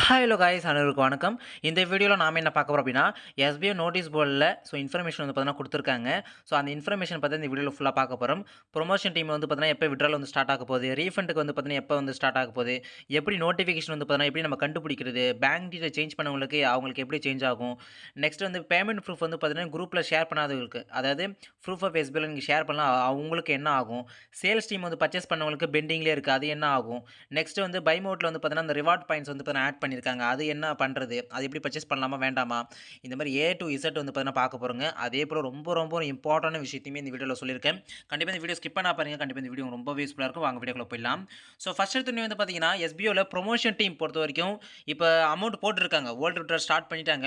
Hello guys அனைவருக்கும் வணக்கம். இந்த வீடியோவில் நாம் என்ன பார்க்க போகிறோம் அப்படின்னா, எஸ்பிஐ நோட்டீஸ் போர்டில் இன்ஃபர்மேஷன் வந்து பார்த்தீங்கன்னா கொடுத்துருக்காங்க. அந்த இன்ஃபர்மேஷன் பற்றி இந்த வீடியோவில் ஃபுல்லாக பார்க்க போகிறோம். ப்ரொமோஷன் டீம் வந்து பார்த்தீங்கன்னா எப்போ விட்ரால் வந்து ஸ்டார்ட் ஆக போகுது, ரீஃபண்டுக்கு வந்து பார்த்தீங்கன்னா எப்போ வந்து ஸ்டார்ட் ஆக போகுது, எப்படி நோட்டிஃபிகேஷன் வந்து பார்த்தீங்கன்னா எப்படி நம்ம கண்டுபிடிக்கிறது, பேங்க் டீட்டெயில் சேஞ்ச் பண்ணவங்களுக்கு அவங்களுக்கு எப்படி சேஞ்ச் ஆகும், நெக்ஸ்ட் வந்து பேமெண்ட் ப்ரூஃப் வந்து பார்த்தீங்கன்னா குரூப்பில் ஷேர் பண்ணாதவங்களுக்கு, அதாவது ப்ரூஃப் ஆஃப் எஸ்பிஐயில் நீங்கள் ஷேர் பண்ணலாம் அவங்களுக்கு என்ன ஆகும், சேல்ஸ் டீம் வந்து பர்ச்சேஸ் பண்ணவங்களுக்கு பெண்டிங்லேயே இருக்குது அது என்ன ஆகும், நெக்ஸ்ட் வந்து பை மோட்ல வந்து பார்த்தீங்கன்னா அந்த ரிவார்ட் பாயிண்ட்ஸ் வந்து பார்த்தீங்கன்னா ஆட் பண்ணியிருக்காங்க. அது என்ன பண்ணுறது? அது எப்படி பர்ச்சேஸ் பண்ணலாமா? வேண்டாமா? இந்த மாரி ஏ டூ இசட் வந்து பார்த்தீங்கன்னா பார்க்க போறோங்க. அதேபோல ரொம்ப ஒரு இம்பார்ட்டன்டான விஷயத்தையுமே இந்த வீடியோல சொல்லியிருக்கேன். கண்டிப்பா இந்த வீடியோ ஸ்கிப் பண்ணாம பாருங்க. கண்டிப்பா இந்த வீடியோ ரொம்பவே யூஸ்ஃபுல்லா இருக்கும். வாங்க வீடியோக்குள்ள போயிடலாம். ஃபர்ஸ்ட் எடுத்தோனே வந்து பார்த்தீங்கன்னா, எஸ்பிஓல ப்ரொமோஷன் டீம் பொறுத்தவரைக்கும் இப்ப அமௌண்ட் போட்டுருக்காங்க. ஓல்ட் விட்ரா ஸ்டார்ட் பண்ணிட்டாங்க.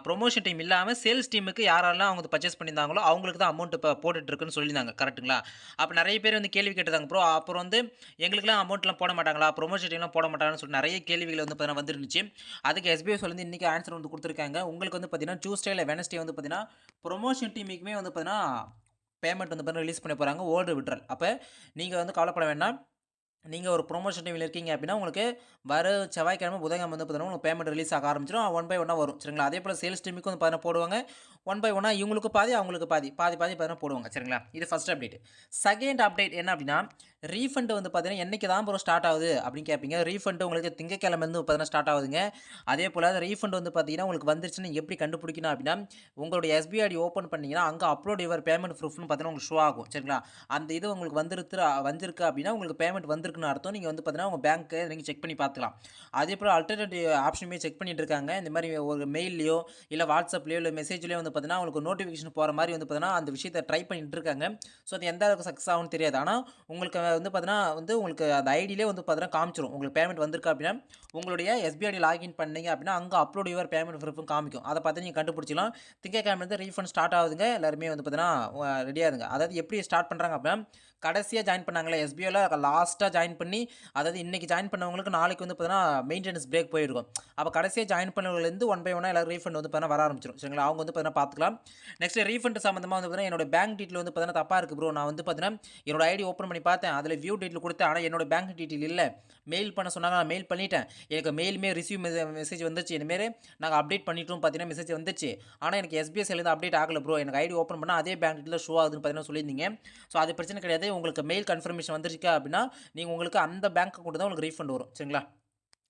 ப்ரொமோஷன் டீம் இல்லாம சேல்ஸ் டீமுக்கு யாரெல்லாம் அவங்க பர்ச்சேஸ் பண்ணியிருந்தாங்களோ, அவங்களுக்கு தான் அமௌண்ட் இப்ப போட்டுட்டு இருக்குன்னு சொல்லியிருந்தாங்க. கரெக்ட்டுங்களா? அப்ப நெறைய பேர் வந்து கேள்வி கேட்டிருந்தாங்க. ப்ரோ அப்புறம் வந்து எங்களுக்கெல்லாம் அமௌண்ட்லாம் போட மாட்டாங்களா? ப்ரொமோஷன் டீம்லாம் போட மாட்டாங்களான்னு சொல்லிட்டு நெறைய கேள்விகள் வந்து பார்த்தீங்கன்னா வந்துருந்துச்சு. அதுக்கு எஸ்பிஐ வந்து இன்னைக்கு ஆன்சர் வந்து குடுத்துருக்காங்க. உங்களுக்கு வந்து பார்த்தீங்கன்னா, டியூஸ்டே இல்ல வெட்னஸ்டே வந்து பார்த்தீங்கன்னா, ப்ரொமோஷன் டீமுக்குமே வந்து பார்த்தீங்கன்னா, பேமெண்ட் வந்து பார்த்தீங்கன்னா ரிலீஸ் பண்ண போறாங்க. Old withdrawal. அப்ப நீங்க வந்து கவலைப்பட வேண்டாம். நீங்க ஒரு ப்ரொமோஷன் டீம்ல இருக்கீங்க அப்டின்னா, உங்களுக்கு வர செவ்வாய்க்கிழமை, புதன்கிழமை வந்து பார்த்தீங்கன்னா, உங்களுக்கு பேமெண்ட் ரிலீஸ் ஆக ஆரம்பிச்சுரும். ஒன் பை ஒன்னா வரும். சரிங்களா? அதேபோல சேல்ஸ் டீமுக்கும் வந்து பார்த்தீங்கன்னா போடுவாங்க. ஒன் பை ஒன்னா இவங்களுக்கு பாதி, அவங்களுக்கு பாதி. பாதி பார்த்தீங்கன்னா போடுவாங்க. சரிங்களா? இது ஃபர்ஸ்ட் அப்டேட். செகண்ட் அப்டேட் என்ன அப்டின்னா, ரீஃபண்ட் வந்து பார்த்தீங்கன்னா, என்னைக்கு தான் ப்ரோ ஸ்டார்ட் ஆகுது அப்டின்னு கேட்பீங்க. ரீஃபண்ட் உங்களுக்கு திங்கட்கிழமை வந்து பார்த்தீங்கன்னா ஸ்டார்ட் ஆகுதுங்க. அதேபோல ரீஃபண்ட் வந்து பார்த்தீங்கன்னா, உங்களுக்கு வந்துருச்சுன்னு எப்படி கண்டுபிடிக்கணும் அப்டின்னா, உங்களுடைய எஸ்பிஐ ஐடி ஓப்பன் பண்ணீங்கன்னா, அங்க அப்லோட் யுவர் பேமெண்ட் ப்ரூஃப்னு பார்த்தீங்கன்னா உங்களுக்கு ஷோ ஆகும். சரிங்களா? அந்த இது உங்களுக்கு வந்திருக்கு அப்டின்னா, உங்களுக்கு பேமெண்ட் வந்திருக்குன்னு அர்த்தம். நீங்க வந்து பார்த்தீங்கன்னா, உங்க பேங்க்க நீங்க செக் பண்ணி பார்த்துக்கலாம். அதேபோல அல்டர்னேட்டிவ் ஆப்ஷனுமே செக் பண்ணிட்டு இருக்காங்க. இந்த மாரி ஒரு மெயில்லயோ, இல்ல WhatsAppலயோ, இல்ல மெசேஜ்லயோ வந்து பார்த்தீங்கன்னா, உங்களுக்கு நோட்டிஃபிகேஷன் போற மாரி வந்து பார்த்தீங்கன்னா, அந்த விஷயத்த ட்ரை பண்ணிட்டு இருக்காங்க. அது எந்த அளவுக்கு சக்ஸஸ் ஆகும்னு தெரியாது. ஆனா, உங்களுக்கு வந்து பார்த்தீங்கன்னா, உங்களுக்கு அந்த ஐடியிலே வந்து பார்த்தீங்கன்னா காமிச்சுரும். உங்களுக்கு பேமெண்ட் வந்திருக்கு அப்டின்னா, உங்களுடைய எஸ்பிஐ ஐடி லாகின் பண்ணீங்க அப்டின்னா, அங்க அப்லோட் யுவர் பேமெண்ட் ப்ரூஃப்னு காமிக்கும். அத பார்த்து நீங்க கண்டுபிடிச்சிக்கலாம். திங்கட்கிழமைலருந்து ரீஃபண்ட் ஸ்டார்ட் ஆகுதுங்க. எல்லாருமே வந்து பார்த்தீங்கன்னா, ரெடியா இருங்க. அதாவது எப்படி ஸ்டார்ட் பண்றாங்க அப்டின்னா, கடைசியா ஜாயின் பண்ணாங்கல்ல எஸ்பிஐல லாஸ்ட்டா ஜாயின் பண்ணி, அதாவது இன்னைக்கு ஜாயின் பண்ணவங்களுக்கு நாளைக்கு வந்து பார்த்தீங்கன்னா, மெயின்டனன்ஸ் பிரேக் போயிருக்கும். அப்ப கடைசியா ஜாயின் பண்ணவங்கலேருந்து ஒன் பை ஒன்னா எல்லாரும் ரீஃபண்ட் வந்து பார்த்தீங்கன்னா வர ஆரம்பிச்சுரும். சரிங்களா? அவங்க வந்து பார்த்தீங்கன்னா பார்த்துக்கலாம். நெக்ஸ்ட் ரீஃபண்ட் சம்மந்தமா வந்து பார்த்தீங்கன்னா, என்னோட பேங்க் டீட்டெயில் வந்து பார்த்தீங்கன்னா தப்பா இருக்கு ப்ரோ. நான் வந்து பார்த்தீங்கன்னா, என்னோட ஐடி ஓப்பன் பண்ணி பார்த்தேன். அதில வியூ டீட்டெயில் குடுத்தேன். ஆனா என்னோட பேங்க் டீட்டெயில் இல்ல. மெயில் பண்ண சொன்னாங்க. நான் மெயில் பண்ணிட்டேன். எனக்கு மெயிலுமே ரிசீவ் மெசேஜ் வந்துச்சு. இந்த மாரி நாங்க அப்டேட் பண்ணிட்டோம் பார்த்தீங்கன்னா, மெசேஜ் வந்துச்சு. ஆனா எனக்கு எஸ்பிஐ சைட்லருந்து அப்டேட் ஆகல ப்ரோ. எனக்கு ஐடி ஓப்பன் பண்ணா அதே பேங்க் டீட்டெயில் ஷோ ஆகுதுன்னு பார்த்தீங்கன்னா சொல்லியிருந்தீங்க. அது பிரச்சனை கிடையாது. உங்களுக்கு மெயில் கன்ஃபர்மேஷன் வந்துருச்சு அப்டின்னா, நீங்க உங்களுக்கு அந்த பேங்க் அக்கவுண்ட் தான் உங்களுக்கு ரீஃபண்ட் வரும். சரிங்களா?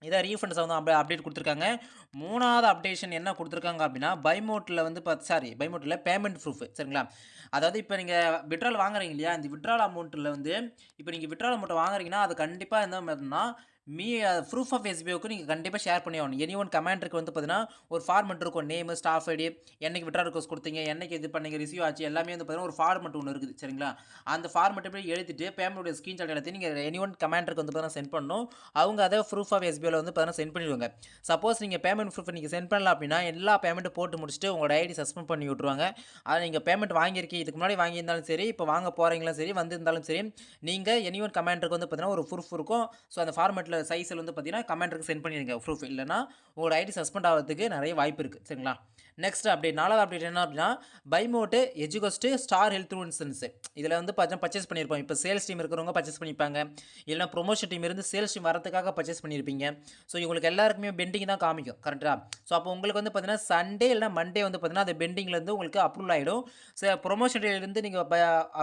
இதான் ரீஃபண்ட்ஸ் வந்து அப்டேட் குடுத்துருக்காங்க. 3வது அப்டேஷன் என்ன குடுத்துருக்காங்க அப்டின்னா, பைமோட்ல வந்து பைமோட் இல்ல பேமெண்ட் ப்ரூஃப் சரிங்களா? அதாவது இப்ப நீங்க விட்ரால் வாங்குறீங்க இல்லையா? இந்த விட்ரால் அமௌண்ட்ல வந்து இப்ப நீங்க விட்ரால் அமௌண்ட் வாங்குறீங்கன்னா, அது கண்டிப்பா என்ன மாதிரினா, ப்ரூஃப் ஆஃப் எஸ்பிஓக்கு நீங்க கண்டிப்பா ஷேர் பண்ணி ஆகணும். எனி ஒன் கமாண்டருக்கு வந்து பார்த்தீங்கன்னா, ஒரு ஃபார்மட் இருக்கும். நேமு, ஸ்டாஃப் ஐடி, என்னைக்கு விட்ரால் ரிக்வெஸ்ட் குடுத்தீங்க, என்னைக்கு இது பண்ணீங்க, ரிசீவ் ஆச்சு எல்லாமே வந்து பார்த்தீங்கன்னா, ஒரு ஃபார்மட் ஒண்ணு இருக்குது. சரிங்களா? அந்த ஃபார்மட்ட போய் எழுதிட்டு பேமெண்ட்டோட ஸ்கிரீன்ஷாட் எடுத்து நீங்க எனி ஒன் கமாண்டருக்கு வந்து பார்த்தீங்கன்னா சென்ட் பண்ணணும். அவங்க அத ப்ரூஃப் ஆஃப் எஸ்பிஐல வந்து பார்த்தீங்கன்னா சென்ட் பண்ணிடுவாங்க. சப்போஸ் நீங்க பேமெண்ட் ப்ரூஃப் நீங்க சென்ட் பண்ணல அப்டின்னா, எல்லா பேமெண்ட்டும் போட்டு முடிச்சுட்டு உங்களோட ஐடி சஸ்பெண்ட் பண்ணி விட்டுருவாங்க. அத நீங்க பேமெண்ட் வாங்கியிருக்கீங்க இதுக்கு முன்னாடி வாங்கியிருந்தாலும் சரி, இப்ப வாங்க போறீங்களும் சரி, வந்திருந்தாலும் சரி, நீங்க எனி ஒன் கமாண்டருக்கு வந்து பார்த்தீங்கன்னா ஒரு ப்ரூஃப் இருக்கும். அந்த ஃபார்மேட்ல சைஸ்ல வந்து பார்த்தீங்கன்னா, கமாண்டருக்கு சென்ட் பண்ணிடுங்க ப்ரூஃப். இல்லன்னா உங்களோட ஐடி சஸ்பெண்ட் ஆவறதுக்கு நெறைய வாய்ப்பு இருக்கு. சரிங்களா? நெக்ஸ்ட் அப்டேட் 4வது அப்டேட் என்ன அப்டின்னா, பைமோட், எஜுகோஸ்ட், ஸ்டார் ஹெல்த் இன்சூரன்ஸ் இதுல வந்து பார்த்தீங்கன்னா பர்ச்சேஸ் பண்ணியிருப்போம். இப்ப சேல்ஸ் டீம் இருக்கிறவங்க பர்ச்சேஸ் பண்ணிப்பாங்க. இல்லன்னா ப்ரொமோஷன் டீம் இருந்து சேல்ஸ் டீம் வரதுக்காக பர்ச்சேஸ் பண்ணியிருப்பீங்க. இவங்களுக்கு எல்லாருக்குமே பெண்டிங் தான் காமிக்கும். கரெக்ட்டா? அப்போ உங்களுக்கு வந்து பார்த்தீங்கன்னா, சண்டே இல்லன்னா மண்டே வந்து பார்த்தீங்கன்னா, அது பெண்டிங்ல இருந்து உங்களுக்கு அப்ரூவல் ஆயிடும். ப்ரொமோஷன் டேல இருந்து நீங்க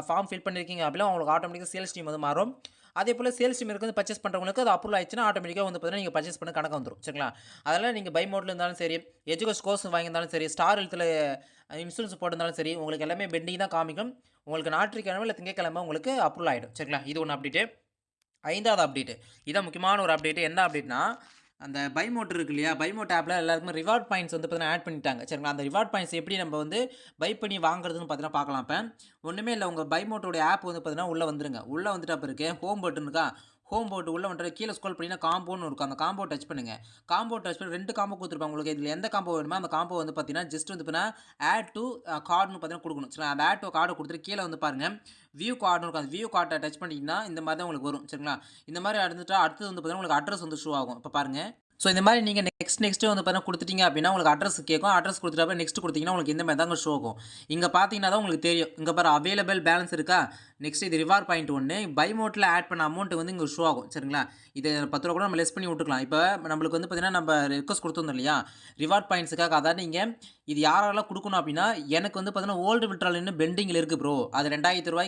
ஃபார்ம் ஃபில் பண்ணியிருக்கீங்க அப்டின்னா, உங்களுக்கு ஆட்டோமேட்டிக்கா சேல்ஸ் டீம் வந்து மாறும். அதேபோல சேல்ஸ் டீம் இருக்கு பர்ச்சேஸ் பண்றவங்களுக்கு அது அப்ரூவல் ஆயிடுச்சுன்னா, ஆட்டோமேட்டிக்கா வந்து பார்த்தீங்கன்னா, நீங்க பர்ச்சேஸ் பண்ண கணக்கு வந்துரும். சரிங்களா? அதனால நீங்க பை மோட்ல இருந்தாலும் சரி, எஜுகோஸ் கோர்ஸ் வாங்கியிருந்தாலும் சரி, ஸ்டார் ஹெல்த்ல இன்சூரன்ஸ் போட்டிருந்தாலும் சரி, உங்களுக்கு எல்லாமே பெண்டிங் தான் காமிக்கும். உங்களுக்கு ஞாயிற்றுக்கிழமை இல்ல திங்கட்கிழமை உங்களுக்கு அப்ரூவல் ஆயிடும். சரிங்களா? இது ஒண்ணு அப்டேட். 5வது அப்டேட். இதான் முக்கியமான ஒரு அப்டேட். என்ன அப்டேட்னா, அந்த பைமோட் இருக்கு இல்லையா? பைமோட் ஆப்ல எல்லாருக்குமே ரிவார்ட் பாயிண்ட்ஸ் வந்து பார்த்தீங்கன்னா ஆட் பண்ணிட்டாங்க. சரிங்களா? அந்த ரிவார்ட் பாயிண்ட்ஸ் எப்படி நம்ம வந்து பை பண்ணி வாங்குறதுன்னு பார்த்தீங்கன்னா பார்க்கலாம் இப்ப. ஒண்ணுமே இல்ல. உங்க பைமோட்டோட ஆப் வந்து பார்த்தீங்கன்னா உள்ள வந்துருங்க. உள்ள வந்துட்டா பிறகு ஹோம் பட்டன் இருக்கா? ஹோம் போட்டு உள்ள வந்துட்டு கீழ ஸ்க்ரோல் பண்ணீங்கன்னா காம்போன்னு இருக்கும். அந்த காம்போ டச் பண்ணுங்க. காம்போ டச் பண்ணி 2 காம்போ குடுத்துருப்பாங்க. உங்களுக்கு இதுல எந்த காம்போ வேணுமோ அந்த காம்போ வந்து பார்த்தீங்கன்னா, ஜஸ்ட் வந்து பார்த்தீங்கன்னா ஆட் டூ கார்ட்ன்னு பார்த்தீங்கன்னா குடுக்கணும். சரிங்களா? அந்த ஆட் டூ கார்ட குடுத்துட்டு கீழ வந்து பாருங்க, வியூ கார்ட்ன்னு இருக்கும். அந்த வியூ கார்ட்ட டச் பண்ணீங்கன்னா, இந்த மாரி தான் உங்களுக்கு வரும். சரிங்களா? இந்த மாரி இருந்துட்டா அடுத்தது வந்து பார்த்தீங்கன்னா, உங்களுக்கு அட்ரஸ் வந்து ஷோ ஆகும். இப்ப பாருங்க. இந்த மாரி நீங்க நெக்ஸ்ட் வந்து பார்த்தீங்கன்னா குடுத்துட்டீங்க அப்டின்னா, உங்களுக்கு அட்ரஸ் கேட்கும். அட்ரஸ் குடுத்துட்டு அப்புறம் நெக்ஸ்ட் குடுத்தீங்கன்னா, உங்களுக்கு இந்த மாரி தாங்க ஷோ ஆகும். இங்க பார்த்தீங்கன்னா தான் உங்களுக்கு தெரியும். இங்க பாரு அவைலபிள் பேலன்ஸ் இருக்கா? நெக்ஸ்ட் இது ரிவார்ட் பாயிண்ட் ஒன்று. பை மோட்டில் ஆட் பண்ண அமௌண்ட் வந்து இங்கே ஷோ ஆகும். சரிங்களா? இது 10 ரூபா கூட நம்ம லெஸ் பண்ணி விட்டுக்கலாம். இப்போ நம்மளுக்கு வந்து பார்த்தீங்கன்னா, நம்ம ரிக்வெஸ்ட் கொடுத்துருந்தோம் இல்லையா? ரிவார்ட் பாயிண்ட்ஸுக்காக. அதாவது நீங்கள் இது யாரெல்லாம் கொடுக்கணும் அப்படின்னா, எனக்கு வந்து பார்த்தீங்கன்னா ஓல்டு விட்ரால் இன்னும் பெண்டிங்கில் இருக்குது ப்ரோ. அது ரூ. 2000 ரூ.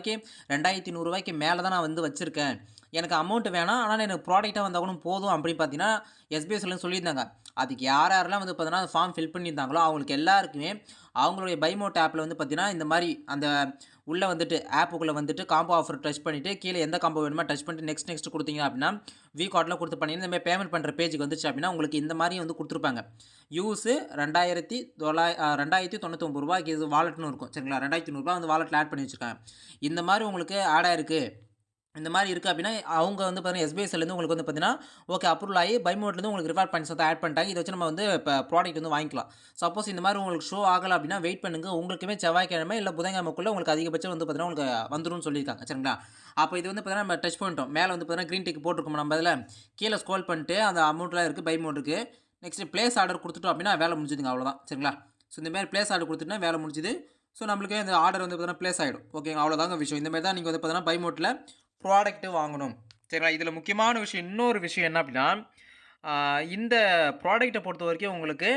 2100 மேலே தான் நான் வந்து வச்சுருக்கேன். எனக்கு அமௌண்ட் வேணாம். ஆனால் எனக்கு ப்ராடக்ட்டாக வந்தால் கூட போதும் அப்படின்னு பார்த்தீங்கன்னா, எஸ்பிஎஸ்ல சொல்லியிருந்தாங்க. அதுக்கு யாரெல்லாம் வந்து பார்த்தீங்கன்னா ஃபார்ம் ஃபில் பண்ணியிருந்தாங்களோ அவங்களுக்கு எல்லாருக்குமே அவங்களுடைய பைமோட் ஆப்பில் வந்து பார்த்தீங்கன்னா, இந்த மாதிரி அந்த உள்ளே வந்துட்டு ஆப்புக்குள்ளே வந்துட்டு காம்போ ஆஃபர் டச் பண்ணிவிட்டு கீழே எந்த காம்போ வேணுமோ டச் பண்ணிட்டு நெக்ஸ்ட் கொடுத்தீங்க அப்படின்னா கார்டில் கொடுத்து பண்ணி இந்த மாதிரி பேமெண்ட் பண்ணுற பேஜுக்கு வந்துச்சு அப்படின்னா உங்களுக்கு இந்த மாதிரி வந்து கொடுத்துருப்பாங்க. யூஸு 2099 ரூபாய்க்கு இது வாலெட்னு இருக்கும். சரிங்களா? 2500 வந்து வாலெட்டில் ஆட் பண்ணி வச்சுருக்காங்க. இந்த மாதிரி உங்களுக்கு ஆட் ஆயிருக்கு. இந்த மாதிரி இருக்குது அப்படின்னா அவங்க வந்து பார்த்தீங்கன்னா எஸ்பிஎஸ்லேருந்து உங்களுக்கு வந்து பார்த்தீங்கன்னா ஓகே அப்ரூவல் ஆகி பை மோட்லேருந்து உங்களுக்கு ரிவார்ட் பாயிண்ட்ஸ் வந்து ஆட் பண்ணிட்டாங்க. இதை வச்சு நம்ம வந்து இப்போ ப்ராடக்ட் வந்து வாங்கிக்கலாம். சப்போஸ் இந்த மாதிரி உங்களுக்கு ஷோ ஆகலை அப்படின்னா வெயிட் பண்ணுங்கள். உங்களுக்குமே செவ்வாய்க்கிழமை இல்லை புதன்கிழமைக்குள்ளே உங்களுக்கு அதிகபட்சம் வந்து பார்த்தீங்கன்னா உங்களுக்கு வந்துடும் சொல்லியிருக்காங்க. சரிங்களா? அப்போ இது வந்து பார்த்தீங்கன்னா நம்ம டச் பண்ணிட்டோம். மேலே வந்து பார்த்தீங்கன்னா க்ரீன் டிக் போட்டிருக்கோம் நம்ம அதில் கீழே ஸ்க்ரோல் பண்ணிட்டு அந்த அமௌண்ட்லாம் இருக்குது பை மோட் இருக்குது. நெக்ஸ்ட் ப்ளேஸ் ஆர்டர் கொடுத்துட்டோம் அப்படின்னா வேலை முடிஞ்சுதுங்க. அவ்வளோதான். சரிங்களா? ஸோ இந்த மாதிரி ப்ளேஸ் ஆர்டர் கொடுத்துட்டுனா வேலை முடிஞ்சுது. ஸோ நம்மளுக்கு இந்த ஆர்டர் வந்து பார்த்தீங்கன்னா ப்ளேஸ் ஆகிடும். ஓகேங்க, அவ்வளோதாங்க விஷயம். இந்த மாதிரி தான் நீங்கள் வந்து பார்த்தீங்கன்னா பை மோட்டில் ப்ராடக்ட்டு வாங்கணும். சரிங்களா? இதில் முக்கியமான விஷயம் இன்னொரு விஷயம் என்ன அப்படின்னா, இந்த ப்ராடக்ட்டை பொறுத்த வரைக்கும் உங்களுக்கு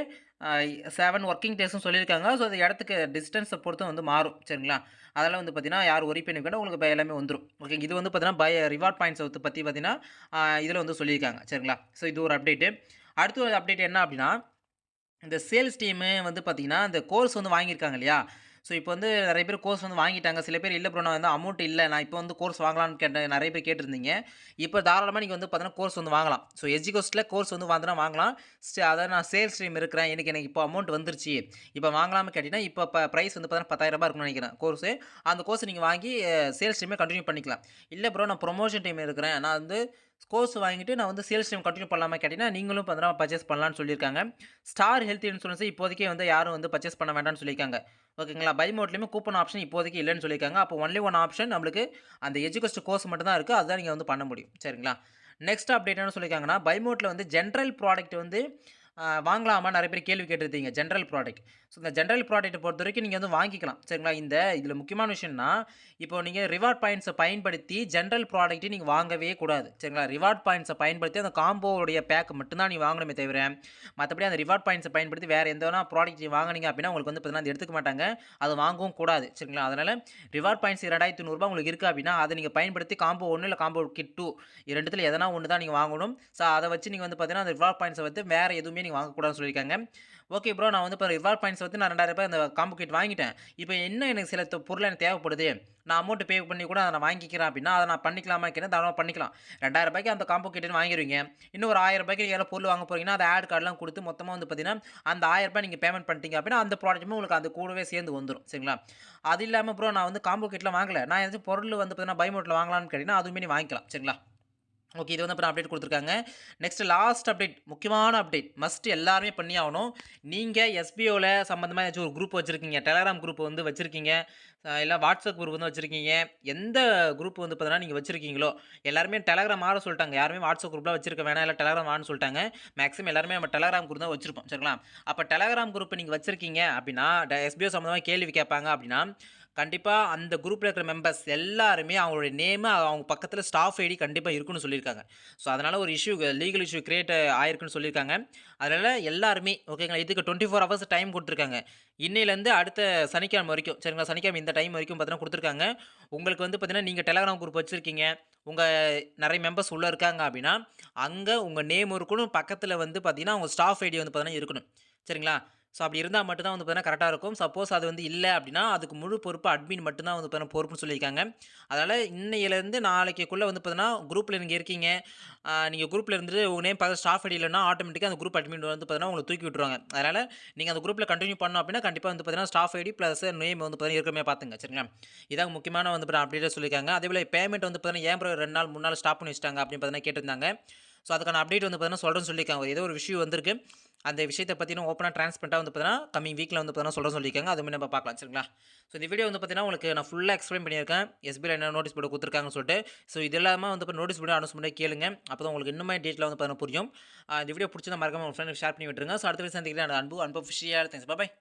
7 ஒர்க்கிங் டேஸ்ன்னு சொல்லியிருக்காங்க. ஸோ அது இடத்துக்கு டிஸ்டன்ஸை பொறுத்து வந்து மாறும். சரிங்களா? அதெல்லாம் வந்து பார்த்தீங்கன்னா யார் ஒரி பண்ணி வேணும் உங்களுக்கு எல்லாமே வந்துடும். ஓகேங்க. இது வந்து பார்த்தீங்கன்னா ரிவார்ட் பாயிண்ட்ஸை பற்றி பார்த்தீங்கன்னா இதில் வந்து சொல்லியிருக்காங்க. சரிங்களா? ஸோ இது ஒரு அப்டேட்டு. அடுத்த ஒரு அப்டேட் என்ன அப்படின்னா, இந்த சேல்ஸ் டீமு வந்து பார்த்தீங்கன்னா இந்த கோர்ஸ் வந்து வாங்கியிருக்காங்க இல்லையா? ஸோ இப்போ வந்து நிறைய பேர் கோர்ஸ் வந்து வாங்கிட்டாங்க. சில பேர் இல்ல ப்ரோ நான் வந்து அமௌண்ட் இல்ல. நான் இப்போ வந்து கோர்ஸ் வாங்கலாம்னு கேட்டேன். நிறைய பேர் கேட்டிருந்தீங்க. இப்போ தாராளமா நீங்க வந்து பார்த்தீங்கன்னா கோர்ஸ் வந்து வாங்கலாம். ஸோ எஜ்ஜிகோஸ்ட்ல கோர்ஸ் வந்து வாங்கலாம். அதாவது நான் சேல்ஸ் டீம் இருக்கிறேன். எனக்கு இப்போ அமௌண்ட் வந்துருச்சு. இப்போ வாங்கலாம்னு கேட்டீங்கன்னா, இப்போ பிரைஸ் வந்து பார்த்தீங்கன்னா ரூ. 10,000 இருக்கும்னு நினைக்கிறேன் கோர்ஸு. அந்த கோர்ஸ் நீங்க வாங்கி சேல்ஸ் டீமே கன்டின்யூ பண்ணிக்கலாம். இல்ல ப்ரோ நான் ப்ரொமோஷன் டீம் இருக்கிறேன். நான் வந்து கோர்ஸ் வாங்கிட்டு நான் வந்து சேல்ஸ் டீம் கன்டின்யூ பண்ணலாமா கேட்டீங்கன்னா, நீங்களும் பார்த்தீங்கன்னா பர்ச்சேஸ் பண்ணலாம்னு சொல்லியிருக்காங்க. ஸ்டார் ஹெல்த் இன்சூரன்ஸ் இப்போதைக்கு வந்து யாரும் வந்து பர்ச்சேஸ் பண்ண வேண்டாம்னு சொல்லியிருக்காங்க. ஓகேங்களா? பை மோட்லயுமே கூப்பன் ஆப்ஷன் இப்போதைக்கு இல்லன்னு சொல்லியிருக்காங்க. அப்போ ஒன்லி ஒன் ஆப்ஷன் நம்மளுக்கு அந்த எஜுகேஸ்ட் கோர்ஸ் மட்டும் தான் இருக்கு. அதுதான் நீங்க வந்து பண்ண முடியும். சரிங்களா? நெக்ஸ்ட் அப்டேட் என்ன சொல்லியிருக்காங்கன்னா, பை மோட்ல வந்து ஜெனரல் ப்ராடக்ட் வந்து வாங்கலாமா? நெறைய பேர் கேள்வி கேட்டிருந்தீங்க. General product. ஸோ இந்த ஜெனரல் ப்ராடக்ட்ட பொறுத்தவரைக்கும் நீங்க வந்து வாங்கிக்கலாம். சரிங்களா? இதில முக்கியமான விஷயம்னா, இப்போ நீங்க ரிவார்ட் பாயிண்ட்ஸ பயன்படுத்தி ஜெனரல் ப்ராடக்ட்ட நீங்க வாங்கவே கூடாது. சரிங்களா? ரிவார்ட் பாயிண்ட்ஸ பயன்படுத்தி அந்த காம்போவுடைய பேக் மட்டும் தான் நீங்க வாங்கணுமே தவிர, மத்தபடி அந்த ரிவார்ட் பாயிண்ட்ஸ பயன்படுத்தி வேற எந்த வேணா ப்ராடக்ட் வாங்குனீங்க அப்படின்னா, உங்களுக்கு வந்து பார்த்தீங்கன்னா, அத எடுத்துக்க மாட்டாங்க. அத வாங்கவும் கூடாது. சரிங்களா? அதனால ரிவார்ட் பாயிண்ட்ஸ் ரூ. 2500 உங்களுக்கு இருக்கு அப்படின்னா, அத நீங்க பயன்படுத்தி காம்போ 1 இல்ல காம்போ கிட் 2 இது 2த்துல எதனா ஒண்ணு தான் நீங்க வாங்கணும். ஸோ அத வச்சு நீங்க வந்து பார்த்தீங்கன்னா, அந்த ரிவார்ட் பாயிண்ட்ஸ வந்து வேற எதுவுமே நீங்க வாங்கக்கூடாதுன்னு சொல்லியிருக்காங்க. ஓகே ப்ரோ நான் வந்து இப்போ ரிவார்ட் பாயிண்ட்ஸ் வந்து நான் ரூ. 2000 அந்த காம்போ கிட் வாங்கிட்டேன். இப்போ இன்னும் எனக்கு சில பொருள் எனக்கு தேவைப்படுது. நான் அமௌண்ட் பே பண்ணி கூட அத நான் வாங்கிக்கிறேன் அப்படின்னா, அத நான் பண்ணிக்கலாமா கேட்டா தாராளமா பண்ணிக்கலாம். ரூ. 2000 அந்த காம்போ கிட்ன்னு வாங்கிருவீங்க. இன்னும் ஒரு ரூ. 1000 நீங்க ஏதாவது பொருள் வாங்க போறீங்கன்னா, அந்த ஆட் கார்ட்லாம் குடுத்து மொத்தமா வந்து பார்த்தீங்கன்னா, அந்த ரூ. 1000 நீங்க பேமெண்ட் பண்ணிட்டீங்க அப்படின்னா, அந்த ப்ராடக்ட்டுமே உங்களுக்கு அது கூடவே சேர்ந்து வந்துரும். சரிங்களா? அது இல்லாம ப்ரோ நான் வந்து காம்போ கிட்லாம் வாங்கல. நான் ஏதாச்சும் பொருள் வந்து பார்த்தீங்கன்னா, பை மோட்ல வாங்கலாம்னு கேட்டீங்கன்னா, அதுவுமே நீ வாங்கிக்கலாம். சரிங்களா? ஓகே. இது வந்து அப்புறம் அப்டேட் குடுத்துருக்காங்க. Next last update. முக்கியமான அப்டேட். மஸ்ட் எல்லாருமே பண்ணியே ஆகணும். நீங்க எஸ்பிஓல சம்மந்தமா ஏதாச்சும் ஒரு குரூப் வச்சிருக்கீங்க. டெலகிராம் குரூப் வந்து வச்சிருக்கீங்க. இல்ல வாட்ஸ்அப் குரூப் வந்து வச்சிருக்கீங்க. எந்த குரூப் வந்து பார்த்தீங்கன்னா நீங்க வச்சிருக்கீங்களோ, எல்லாருமே டெலகிராம் மாற சொல்ட்டாங்க. யாருமே வாட்ஸ்அப் குரூப்லாம் வச்சிருக்க வேணாம். இல்ல டெலகிராம் மாறன்னு சொல்ட்டாங்க. மேக்ஸிமம் எல்லாருமே நம்ம டெலகிராம் குரூப் தான் வச்சிருப்போம். சரிங்களா? அப்ப டெலகிராம் குரூப் நீங்க வச்சிருக்கீங்க அப்டின்னா, எஸ்பிஓ சம்மந்தமா கேள்வி கேட்பாங்க அப்டின்னா, கண்டிப்பா அந்த குரூப்ல இருக்கிற மெம்பர்ஸ் எல்லாருமே அவங்களுடைய நேமு, அவங்க பக்கத்துல ஸ்டாஃப் ஐடி கண்டிப்பா இருக்குன்னு சொல்லியிருக்காங்க. ஸோ, அதனால ஒரு லீகல் இஷ்யூ கிரியேட் ஆயிருக்குன்னு சொல்லியிருக்காங்க. அதனால எல்லாருமே ஓகேங்களா, இதுக்கு 24 ஹவர்ஸ் டைம் குடுத்துருக்காங்க. இன்னையிலேருந்து அடுத்த சனிக்கிழமை வரைக்கும் சரிங்களா, சனிக்கிழமை இந்த டைம் வரைக்கும் பார்த்தீங்கன்னா குடுத்துருக்காங்க. உங்களுக்கு வந்து பார்த்தீங்கன்னா, நீங்க டெலகிராம் குரூப் வச்சிருக்கீங்க. உங்க நெறைய மெம்பர்ஸ் உள்ள இருக்காங்க அப்டின்னா, அங்க உங்க நேம் இருக்கணும். பக்கத்துல வந்து பார்த்தீங்கன்னா, உங்க ஸ்டாஃப் ஐடி வந்து பார்த்தீங்கன்னா இருக்கணும். சரிங்களா? ஸோ, அப்படி இருந்தா மட்டும் தான் வந்து பார்த்தீங்கன்னா கரெக்ட்டா இருக்கும். சப்போஸ் அது வந்து இல்ல அப்படின்னா, அதுக்கு முழு பொறுப்பு அட்மின் மட்டும் தான் வந்து பார்த்தீங்கன்னா பொறுப்புன்னு சொல்லியிருக்காங்க. அதனால இன்னையிலேருந்து நாளைக்குள்ள வந்து பார்த்தீங்கன்னா, குரூப்ல நீங்க இருக்கீங்க. நீங்க குரூப்ல இருந்துட்டு உங்க நேம் பக்கத்துல ஸ்டாஃப் ஐடி இல்லன்னா, ஆட்டோமேட்டிக்கா அந்த குரூப் அட்மின் வந்து பார்த்தீங்கன்னா, உங்கள தூக்கி விட்டுருவாங்க. அதனால நீங்க அந்த குரூப்ல கன்டின்யூ பண்ணணும் அப்படின்னா, கண்டிப்பா வந்து பார்த்தீங்கன்னா, ஸ்டாஃப் ஐடி பிளஸ் நேம் வந்து பார்த்தீங்கன்னா இருக்கிற மாரி பார்த்துங்க. சரிங்களா? இதான் முக்கியமான வந்து பார்த்தீங்கன்னா அப்டேட்டா சொல்லியிருக்காங்க. அதேபோல பேமெண்ட் வந்து பார்த்தீங்கன்னா, ஏன் ப்ரோ 2 நாள், 3 நாள் ஸ்டாப் பண்ணி வச்சுட்டாங்க அப்படின்னு பார்த்தீங்கன்னா கேட்டிருந்தாங்க. ஸோ, அதுக்கான அப்டேட் வந்து பார்த்தீங்கன்னா சொல்றேன்னு சொல்லியிருக்காங்க. ஏதோ ஒரு இஷ்யூ வந்திருக்கு. அந்த விஷயத்த பத்தின ஓப்பனா டிரான்ஸ்பரன்ட்டா வந்து பார்த்தீங்கன்னா, கம்மிங் வீக்ல வந்து பார்த்தீங்கன்னா சொல்றேன்னு சொல்லியிருக்காங்க. அதுவுமே நம்ம பார்க்கலாம். சரிங்களா? ஸோ, இந்த வீடியோ வந்து பார்த்தீங்கன்னா, உங்களுக்கு நான் ஃபுல்லா எக்ஸ்பிளைன் பண்ணியிருக்கேன். எஸ்பிஐல என்ன நோட்டீஸ் போர்டு குடுத்துருக்காங்கன்னு சொல்லிட்டு. ஸோ, இது இல்லாம வந்து இப்ப நோட்டீஸ் போர்டு அனௌன்ஸ் பண்ணி கேளுங்க. அப்பதான் உங்களுக்கு இன்னுமே டீட்டெயிலா வந்து பார்த்தீங்கன்னா புரியும். இந்த வீடியோ புடிச்சிருந்தா மறக்காம உங்க ஃப்ரெண்ட்ஸ்க்கு ஷேர் பண்ணி விட்டுருங்க. ஸோ, அடுத்த வீடியோல சந்திக்கிறேன். அன்பு அன்பு அஃபிஷியல். தேங்க்ஸ். பாய்.